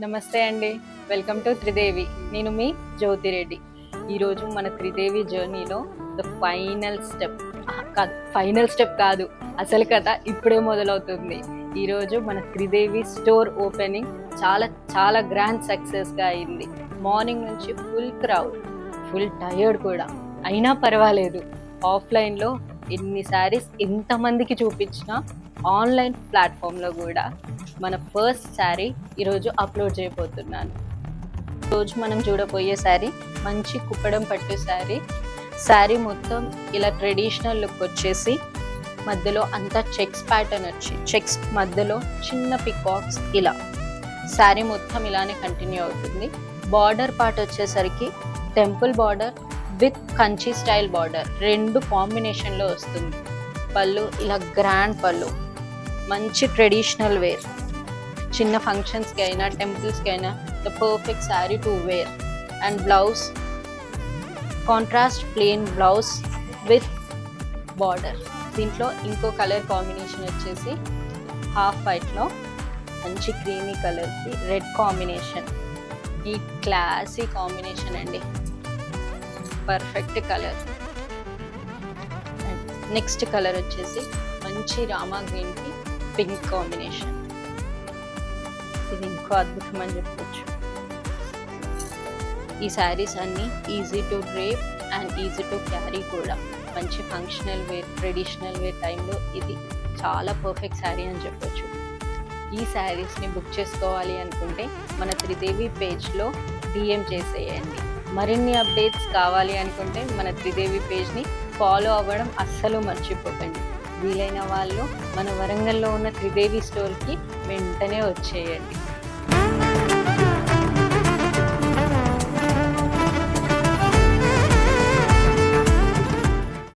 నమస్తే అండి. Welcome to Tridevi. నేను మీ జ్యోతిరెడ్డి. ఈరోజు మన త్రిదేవి జర్నీలో the final step final step కాదు, అసలు కథ ఇప్పుడే మొదలవుతుంది. ఈరోజు మన త్రిదేవి స్టోర్ ఓపెనింగ్ చాలా చాలా గ్రాండ్ సక్సెస్గా అయింది. మార్నింగ్ నుంచి ఫుల్ క్రౌడ్, ఫుల్ టయర్డ్ కూడా, అయినా పర్వాలేదు. ఆఫ్లైన్లో ఎన్ని శారీస్ ఎంతమందికి చూపించినా ఆన్లైన్ ప్లాట్ఫామ్లో కూడా మన ఫస్ట్ శారీ ఈరోజు అప్లోడ్ చేయబోతున్నాను. ఈరోజు మనం చూడబోయే శారీ మంచి కుప్పడం పట్టు శారీ. శారీ మొత్తం ఇలా ట్రెడిషనల్ లుక్ వచ్చేసి మధ్యలో అంతా చెక్స్ ప్యాటర్న్ వచ్చి చెక్స్ మధ్యలో చిన్న పికాక్స్, ఇలా శారీ మొత్తం ఇలానే కంటిన్యూ అవుతుంది. బార్డర్ పార్ట్ వచ్చేసరికి temple border with Kanchi style border రెండు కాంబినేషన్లో వస్తుంది. పళ్ళు ఇలా గ్రాండ్ పళ్ళు, మంచి ట్రెడిషనల్ వేర్, చిన్న ఫంక్షన్స్కి అయినా టెంపుల్స్కి అయినా the perfect sari to wear. And blouse contrast plain blouse with border. దీంట్లో ఇంకో కలర్ కాంబినేషన్ వచ్చేసి హాఫ్ వైట్లో మంచి క్రీమీ కలర్కి రెడ్ కాంబినేషన్. ఈ క్లాసీ కాంబినేషన్ అండి, పర్ఫెక్ట్ కలర్. నెక్స్ట్ కలర్ వచ్చేసి మంచి రామా గ్రీన్కి పింక్ కాంబినేషన్. ఇది ఇంకో అద్భుతం అని చెప్పొచ్చు. ఈ శారీస్ అన్నీ easy to drape and easy to carry కూడా. మంచి ఫంక్షనల్ వేర్, ట్రెడిషనల్ వేర్ టైంలో ఇది చాలా పర్ఫెక్ట్ శారీ అని చెప్పొచ్చు. ఈ శారీస్ని బుక్ చేసుకోవాలి అనుకుంటే మన త్రిదేవి పేజ్లో డిఎం చేసేయండి. మరిన్ని అప్డేట్స్ కావాలి అనుకుంటే మన త్రిదేవి పేజ్ని ఫాలో అవ్వడం అస్సలు మర్చిపోకండి. వీలైన వాళ్ళు మన వరంగల్లో ఉన్న త్రిదేవి స్టోర్కి వెంటనే వచ్చేయండి.